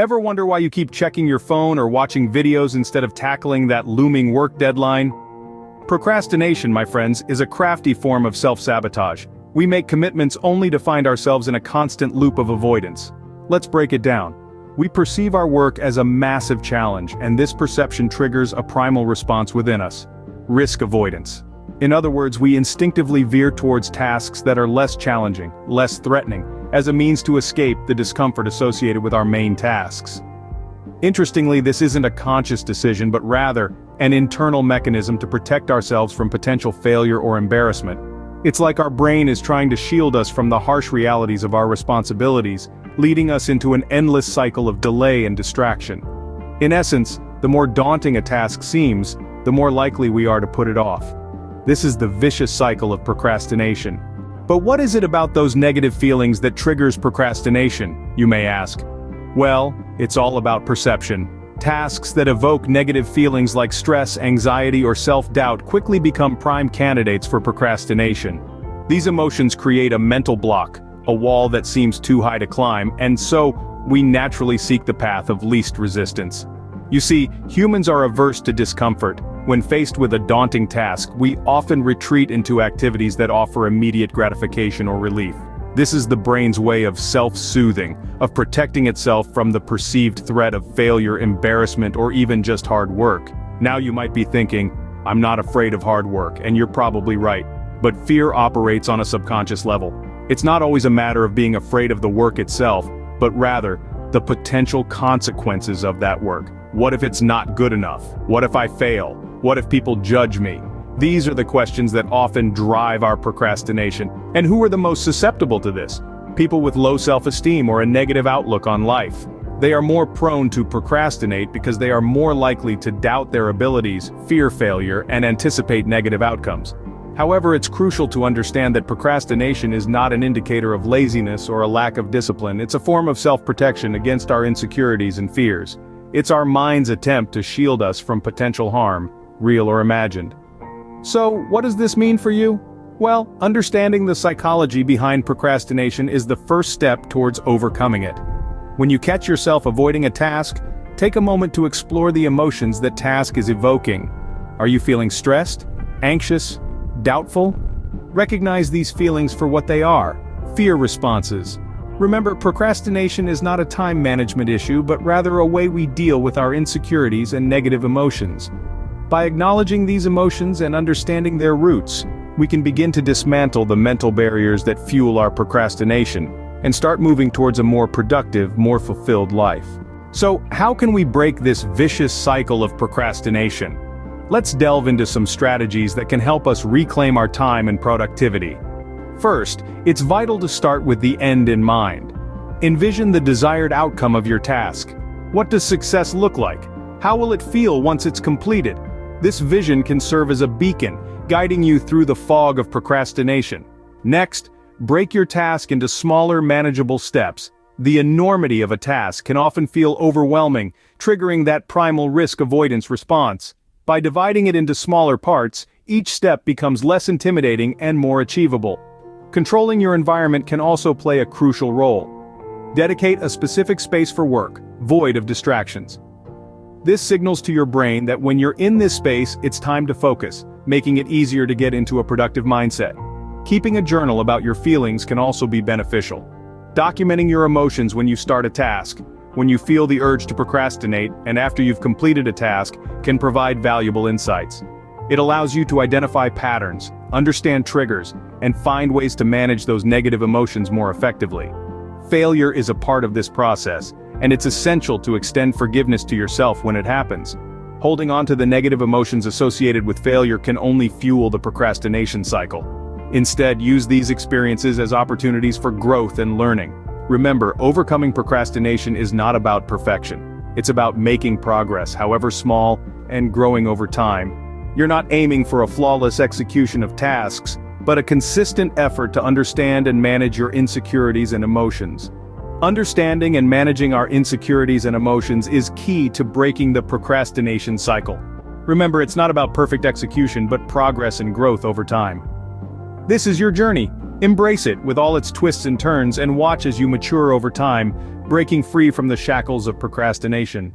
Ever wonder why you keep checking your phone or watching videos instead of tackling that looming work deadline? Procrastination, my friends, is a crafty form of self-sabotage. We make commitments only to find ourselves in a constant loop of avoidance. Let's break it down. We perceive our work as a massive challenge, and this perception triggers a primal response within us: risk avoidance. In other words, we instinctively veer towards tasks that are less challenging, less threatening, as a means to escape the discomfort associated with our main tasks. Interestingly, this isn't a conscious decision, but rather an internal mechanism to protect ourselves from potential failure or embarrassment. It's like our brain is trying to shield us from the harsh realities of our responsibilities, leading us into an endless cycle of delay and distraction. In essence, the more daunting a task seems, the more likely we are to put it off. This is the vicious cycle of procrastination. But what is it about those negative feelings that triggers procrastination, you may ask? Well, it's all about perception. Tasks that evoke negative feelings like stress, anxiety, or self-doubt quickly become prime candidates for procrastination. These emotions create a mental block, a wall that seems too high to climb, and so we naturally seek the path of least resistance. You see, humans are averse to discomfort. When faced with a daunting task, we often retreat into activities that offer immediate gratification or relief. This is the brain's way of self-soothing, of protecting itself from the perceived threat of failure, embarrassment, or even just hard work. Now you might be thinking, I'm not afraid of hard work, and you're probably right. But fear operates on a subconscious level. It's not always a matter of being afraid of the work itself, but rather, the potential consequences of that work. What if it's not good enough? What if I fail? What if people judge me? These are the questions that often drive our procrastination. And who are the most susceptible to this? People with low self-esteem or a negative outlook on life. They are more prone to procrastinate because they are more likely to doubt their abilities, fear failure, and anticipate negative outcomes. However, it's crucial to understand that procrastination is not an indicator of laziness or a lack of discipline. It's a form of self-protection against our insecurities and fears. It's our mind's attempt to shield us from potential harm, real or imagined. So, what does this mean for you? Well, understanding the psychology behind procrastination is the first step towards overcoming it. When you catch yourself avoiding a task, take a moment to explore the emotions that task is evoking. Are you feeling stressed, anxious, doubtful? Recognize these feelings for what they are: fear responses. Remember, procrastination is not a time management issue, but rather a way we deal with our insecurities and negative emotions. By acknowledging these emotions and understanding their roots, we can begin to dismantle the mental barriers that fuel our procrastination, and start moving towards a more productive, more fulfilled life. So, how can we break this vicious cycle of procrastination? Let's delve into some strategies that can help us reclaim our time and productivity. First, it's vital to start with the end in mind. Envision the desired outcome of your task. What does success look like? How will it feel once it's completed? This vision can serve as a beacon, guiding you through the fog of procrastination. Next, break your task into smaller, manageable steps. The enormity of a task can often feel overwhelming, triggering that primal risk avoidance response. By dividing it into smaller parts, each step becomes less intimidating and more achievable. Controlling your environment can also play a crucial role. Dedicate a specific space for work, void of distractions. This signals to your brain that when you're in this space, it's time to focus, making it easier to get into a productive mindset. Keeping a journal about your feelings can also be beneficial. Documenting your emotions when you start a task, when you feel the urge to procrastinate, and after you've completed a task, can provide valuable insights. It allows you to identify patterns, understand triggers, and find ways to manage those negative emotions more effectively. Failure is a part of this process, and it's essential to extend forgiveness to yourself when it happens. Holding on to the negative emotions associated with failure can only fuel the procrastination cycle. Instead, use these experiences as opportunities for growth and learning. Remember, overcoming procrastination is not about perfection. It's about making progress, however small, and growing over time. You're not aiming for a flawless execution of tasks, but a consistent effort to understand and manage your insecurities and emotions. Understanding and managing our insecurities and emotions is key to breaking the procrastination cycle. Remember, it's not about perfect execution, but progress and growth over time. This is your journey. Embrace it with all its twists and turns and watch as you mature over time, breaking free from the shackles of procrastination.